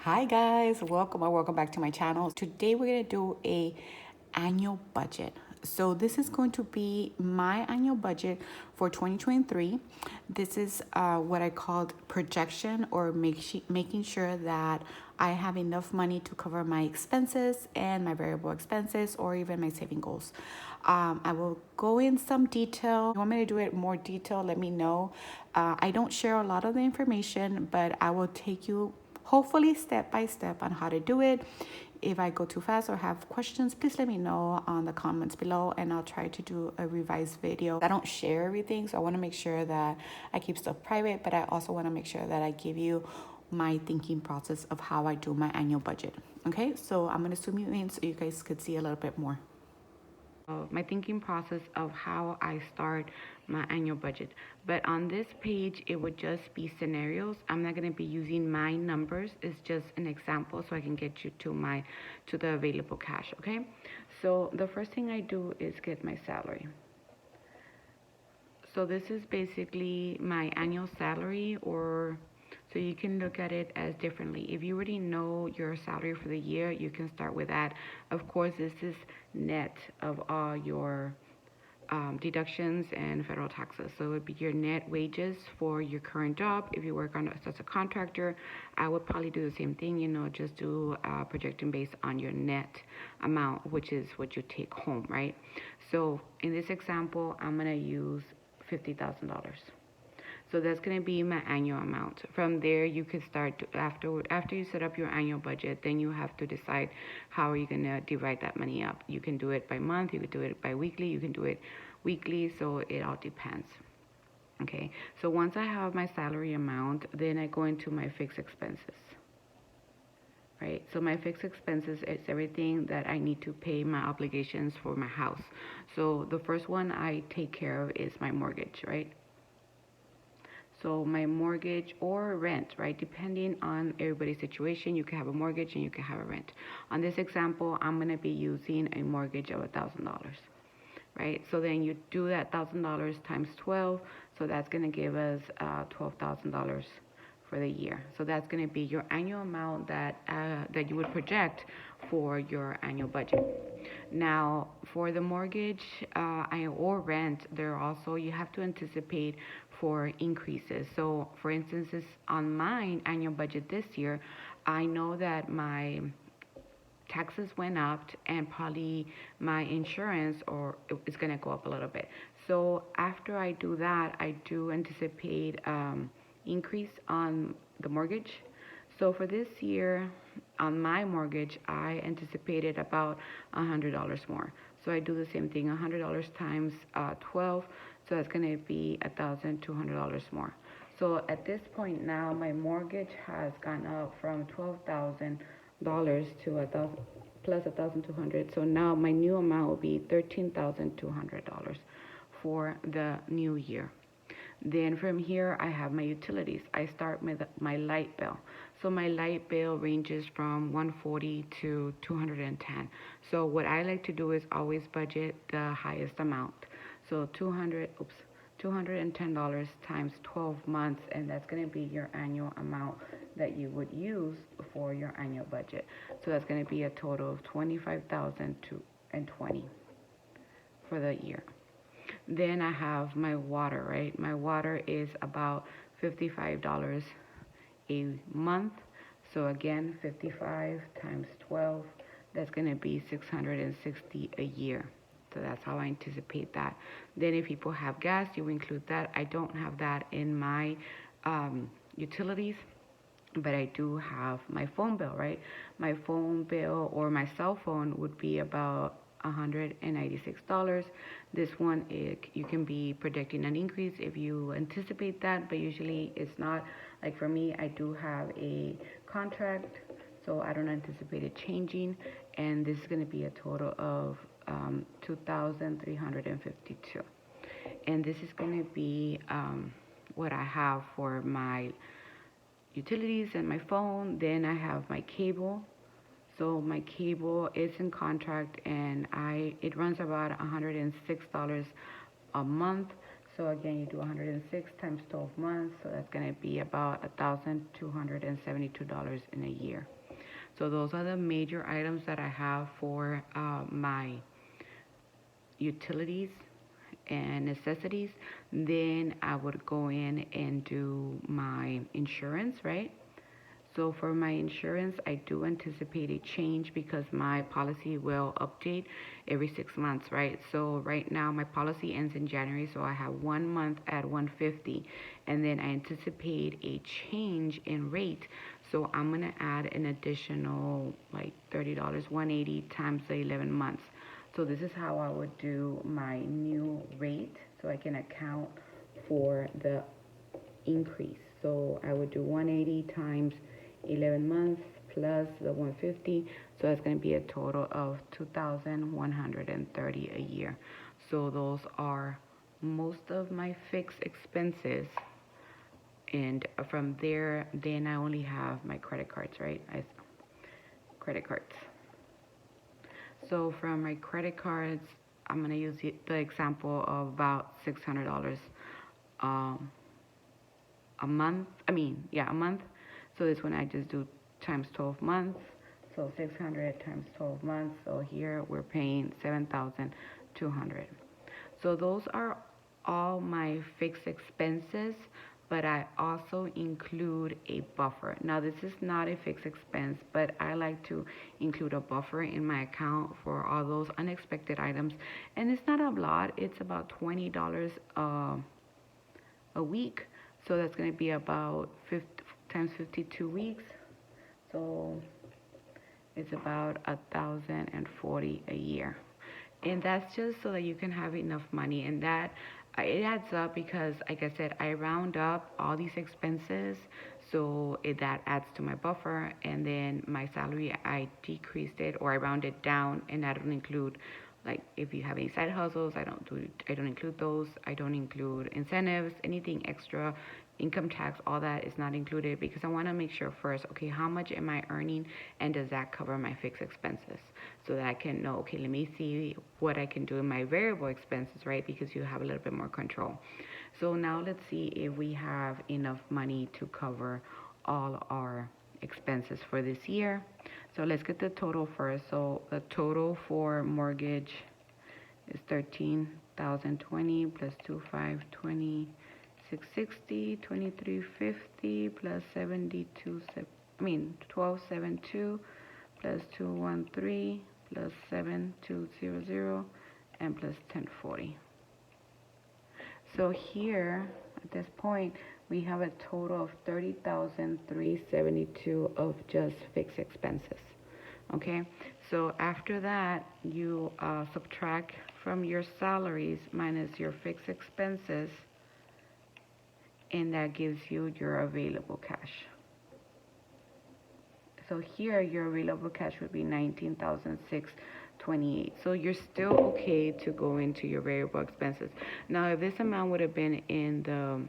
Hi guys, welcome or welcome back to my channel. Today we're gonna do a annual budget. So this is going to be my annual budget for 2023. This is what I called projection, or making sure that I have enough money to cover my expenses and my variable expenses, or even my saving goals. I will go in some detail. If you want me to do it more detail, let me know. I don't share a lot of the information, but I will take you hopefully step by step on how to do it. If I go too fast or have questions, please let me know on the comments below, and I'll try to do a revised video. I don't share everything, so I want to make sure that I keep stuff private, but I also want to make sure that I give you my thinking process of how I do my annual budget. Okay, so I'm going to zoom you in so you guys could see a little bit more. My thinking process of how I start my annual budget. But on this page, it would just be scenarios. I'm not going to be using my numbers. It's just an example so I can get you to the available cash, okay? So the first thing I do is get my salary. So this is basically my annual salary, or so you can look at it as differently. If you already know your salary for the year, you can start with that. Of course, this is net of all your deductions and federal taxes. So it would be your net wages for your current job. If you work on as a contractor, I would probably do the same thing, just do projecting based on your net amount, which is what you take home, right? So in this example, I'm going to use $50,000. So that's going to be my annual amount. From there, you can start after you set up your annual budget. Then you have to decide how are you going to divide that money up. You can do it by month. You can do it by weekly. You can do it weekly. So it all depends. Okay. So once I have my salary amount, then I go into my fixed expenses. Right. So my fixed expenses is everything that I need to pay my obligations for my house. So the first one I take care of is my mortgage. Right. So my mortgage or rent, right? Depending on everybody's situation, you can have a mortgage and you can have a rent. On this example, I'm going to be using a mortgage of $1,000, right? So then you do that $1,000 times 12, so that's going to give us $12,000 for the year. So that's going to be your annual amount that you would project for your annual budget. Now, for the mortgage or rent, there also you have to anticipate for increases. So, for instance, on my annual budget this year, I know that my taxes went up and probably my insurance or is going to go up a little bit. So after I do that, I do anticipate increase on the mortgage. So for this year, on my mortgage, I anticipated about $100 more. So I do the same thing, $100 times 12, so that's going to be $1,200 more. So at this point now, my mortgage has gone up from $12,000 to $1,200. So now my new amount will be $13,200 for the new year. Then from here, I have my utilities. I start with my light bill. So my light bill ranges from 140 to 210. So what I like to do is always budget the highest amount. So $210 times 12 months, and that's going to be your annual amount that you would use for your annual budget. So that's going to be a total of $25,020 for the year. Then I have my water, right? My water is about $55 a month. So again, 55 times 12, that's going to be $660 a year. So that's how I anticipate that. Then if people have gas, you include that. I don't have that in my utilities, but I do have my phone bill, right? My phone bill or my cell phone would be about $196. This one, you can be predicting an increase if you anticipate that, but usually it's not. Like for me, I do have a contract, so I don't anticipate it changing, and this is going to be a total of 2,352. And this is going to be what I have for my utilities and my phone. Then I have my cable. So my cable is in contract, and it runs about $106 a month. So again, you do 106 times 12 months, so that's going to be about $1,272 in a year. So those are the major items that I have for my utilities and necessities. Then I would go in and do my insurance, right? So for my insurance, I do anticipate a change because my policy will update every 6 months, right? So right now my policy ends in January, so I have 1 month at 150, and then I anticipate a change in rate. So I'm gonna add an additional like $30, 180 times the 11 months. So this is how I would do my new rate, so I can account for the increase. So I would do 180 times 11 months plus the 150. So that's going to be a total of 2,130 a year. So those are most of my fixed expenses. And from there, then I only have my credit cards, right? Credit cards. So from my credit cards, I'm going to use the example of about $600 um, a month. A month. So this one I just do times 12 months. So 600 times 12 months. So here we're paying 7,200. So those are all my fixed expenses, but I also include a buffer. Now this is not a fixed expense, but I like to include a buffer in my account for all those unexpected items. And it's not a lot, it's about $20 a week. So that's going to be about 50 times 52 weeks. So it's about 1,040 a year. And that's just so that you can have enough money. And that it adds up because, like I said, I round up all these expenses. So that adds to my buffer. And then my salary, I decreased it or I rounded down, and I don't include, like, if you have any side hustles, I don't include those. I don't include incentives, anything extra, income tax, all that is not included because I want to make sure first, okay, how much am I earning and does that cover my fixed expenses? So that I can know, okay, let me see what I can do in my variable expenses, right? Because you have a little bit more control. So now let's see if we have enough money to cover all our expenses for this year. So let's get the total first. So the total for mortgage is 13,020 plus 2,520, 660, 2,350 plus 1272 plus 213 plus 7200 and plus 1040. So here at this point we have a total of 30,372 of just fixed expenses. Okay, so after that you subtract from your salaries minus your fixed expenses, and that gives you your available cash. So here your available cash would be 19,628. So you're still okay to go into your variable expenses. Now if this amount would have been in the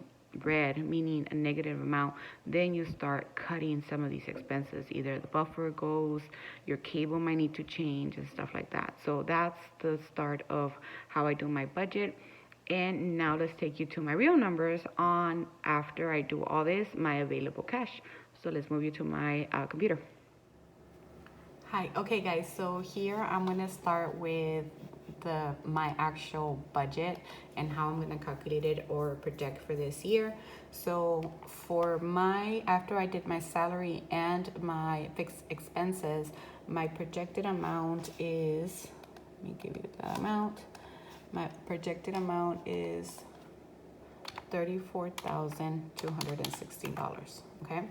red, meaning a negative amount, then you start cutting some of these expenses. Either the buffer goes, your cable might need to change and stuff like that. So that's the start of how I do my budget. And now let's take you to my real numbers on after I do all this, my available cash. So let's move you to my computer. Hi, okay guys, so here I'm gonna start with my actual budget and how I'm gonna calculate it or project for this year. So for after I did my salary and my fixed expenses, my projected amount is, let me give you that amount. My projected amount is $34,216, okay?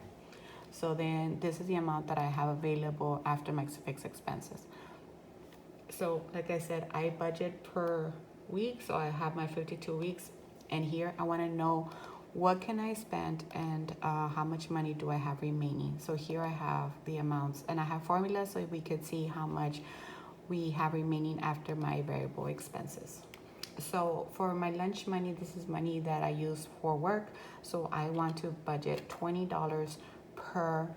So then this is the amount that I have available after my fixed expenses. So like I said, I budget per week, so I have my 52 weeks, and here I want to know what can I spend and how much money do I have remaining. So here I have the amounts, and I have formulas so we could see how much we have remaining after my variable expenses. So for my lunch money, this is money that I use for work. So I want to budget $20 per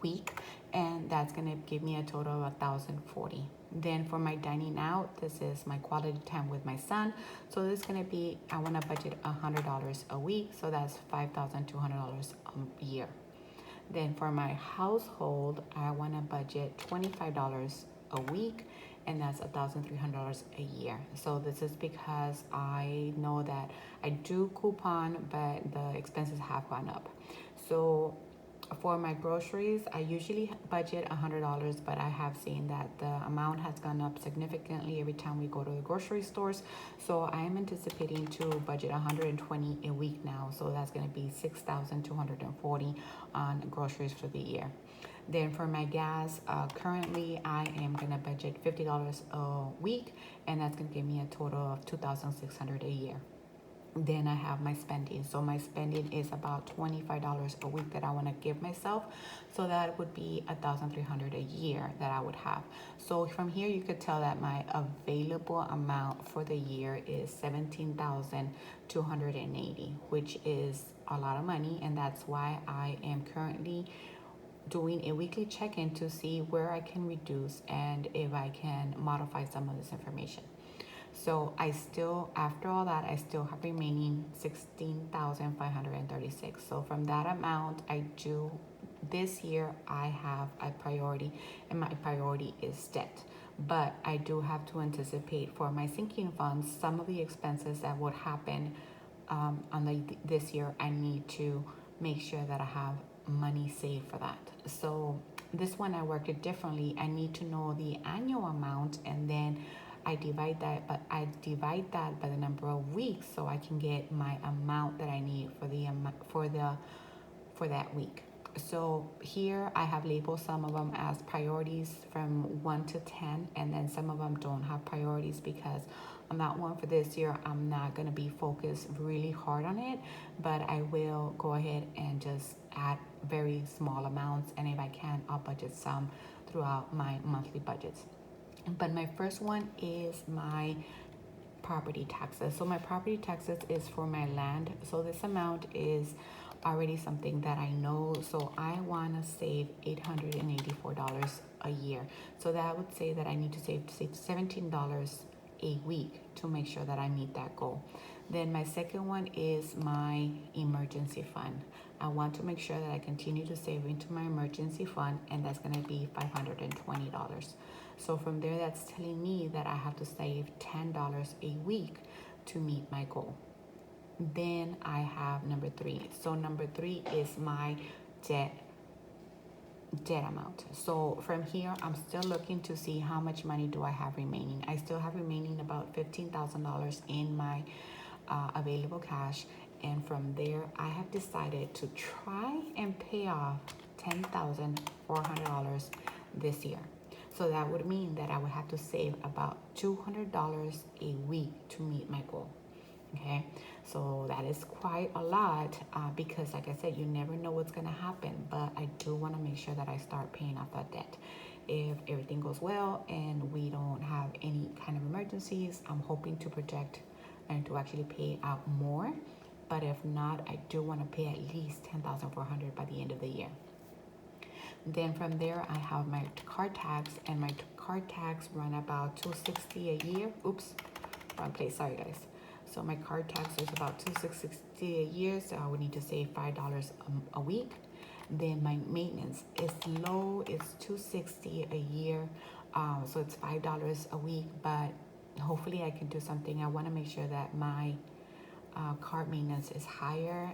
week, and that's gonna give me a total of 1,040. Then for my dining out, this is my quality time with my son. So this is gonna be, I wanna budget $100 a week. So that's $5,200 a year. Then for my household, I wanna budget $25 a week, and that's $1,300 a year. So this is because I know that I do coupon, but the expenses have gone up. So for my groceries, I usually budget $100, but I have seen that the amount has gone up significantly every time we go to the grocery stores. So I am anticipating to budget 120 a week now. So that's going to be 6,240 on groceries for the year. Then for my gas, currently I am going to budget $50 a week, and that's going to give me a total of 2,600 a year. Then I have my spending. So my spending is about $25 a week that I want to give myself. So that would be 1,300 a year that I would have. So from here you could tell that my available amount for the year is 17,280, which is a lot of money, and that's why I am currently doing a weekly check-in to see where I can reduce and if I can modify some of this information. So I still, after all that, I still have remaining 16,536. So from that amount, I do, this year I have a priority, and my priority is debt. But I do have to anticipate for my sinking funds some of the expenses that would happen this year. I need to make sure that I have money saved for that. So this one I worked it differently. I need to know the annual amount, and then I divide that by the number of weeks, so I can get my amount that I need for that week. So here I have labeled some of them as priorities from 1 to 10, and then some of them don't have priorities because on that one for this year, I'm not going to be focused really hard on it, but I will go ahead and just add very small amounts, and if I can, I'll budget some throughout my monthly budgets. But my first one is my property taxes. So my property taxes is for my land. So this amount is already something that I know. So I want to save $884 a year. So that would say that I need to save $17 a week to make sure that I meet that goal. Then my second one is my emergency fund. I want to make sure that I continue to save into my emergency fund, and that's going to be $520. So from there, that's telling me that I have to save $10 a week to meet my goal. Then I have number 3. So number 3 is my debt amount. So from here, I'm still looking to see how much money do I have remaining. I still have remaining about $15,000 in my available cash, and from there I have decided to try and pay off $10,400 this year. So that would mean that I would have to save about $200 a week to meet my goal. Okay, so that is quite a lot because, like I said, you never know what's going to happen. But I do want to make sure that I start paying off that debt. If everything goes well and we don't have any kind of emergencies, I'm hoping to project and to actually pay out more. But if not, I do want to pay at least $10,400 by the end of the year. Then from there, I have my car tax, and my car tax run about $260 a year. Oops, wrong place. Sorry, guys. So my car tax is about $260 a year, so I would need to save $5 a week. Then my maintenance is low; it's $260 a year, so it's $5 a week. But hopefully, I can do something. I want to make sure that my car maintenance is higher,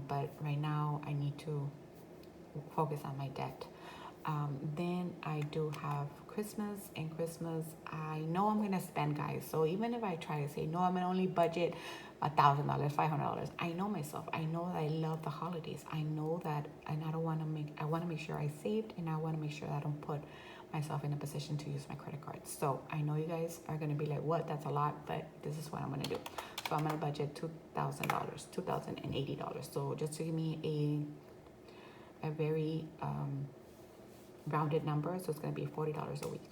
but right now I need to focus on my debt. Then I do have Christmas, and Christmas, I know I'm gonna spend, guys. So even if I try to say no, I'm gonna only budget $1,000, $500. I know myself. I know that I love the holidays. I know that, and I want to make sure I saved, and I want to make sure that I don't put myself in a position to use my credit cards. So I know you guys are gonna be like, "What? That's a lot," but this is what I'm gonna do. So I'm gonna budget $2,080. So just to give me a very rounded number, so it's going to be $40 a week.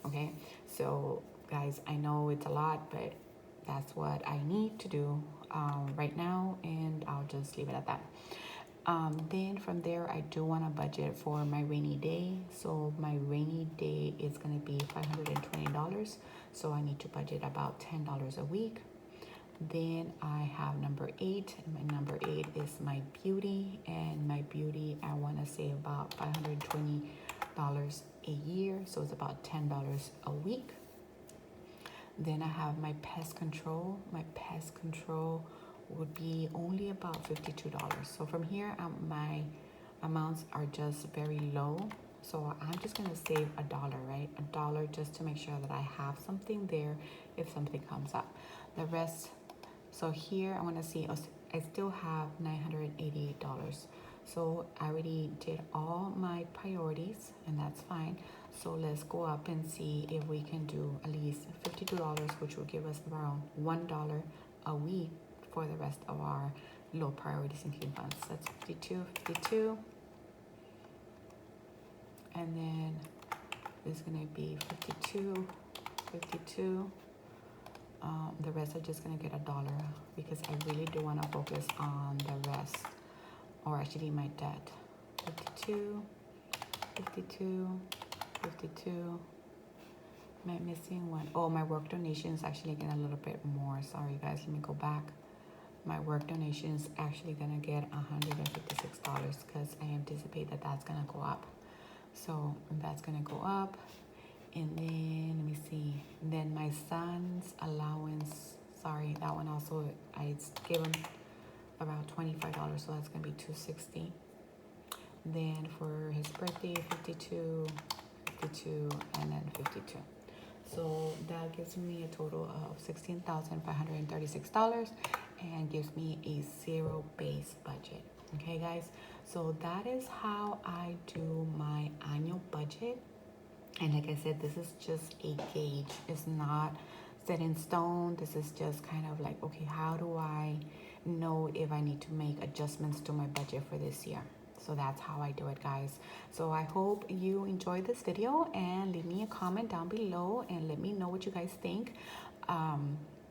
Okay, so guys, I know it's a lot, but that's what I need to do right now, and I'll just leave it at that. Then from there, I do want to budget for my rainy day. So my rainy day is going to be $520. So I need to budget about $10 a week. Then I have number 8. And my number 8 is my beauty. And my beauty, I want to save about $520 a year. So it's about $10 a week. Then I have my pest control. My pest control would be only about $52. So from here, my amounts are just very low. So I'm just gonna save $1, right? $1 just to make sure that I have something there if something comes up. The rest, so here I wanna see, I still have $988. So I already did all my priorities and that's fine. So let's go up and see if we can do at least $52, which will give us around $1 a week for the rest of our low priority sinking funds. That's 52. And then it's gonna be 52. The rest are just gonna get $1 because I really do wanna focus on the rest, or actually my debt. 52. Am I missing one? Oh, my work donation is actually getting a little bit more. Sorry guys, let me go back. My work donation is actually gonna get $156 because I anticipate that that's gonna go up. So that's gonna go up. And then let me see. Then my son's allowance, sorry, that one also I gave him about $25, so that's gonna be $260. Then for his birthday, 52, and then 52. So that gives me a total of $16,536 and gives me a zero base budget. Okay, guys, so that is how I do my annual budget. And like I said, this is just a gauge. It's not set in stone. This is just kind of like, okay, how do I know if I need to make adjustments to my budget for this year? So that's how I do it, guys. So I hope you enjoyed this video and leave me a comment down below and let me know what you guys think.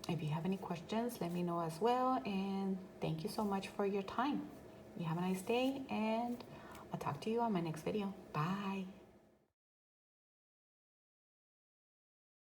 If you have any questions, let me know as well. And thank you so much for your time. You have a nice day and I'll talk to you on my next video. Bye.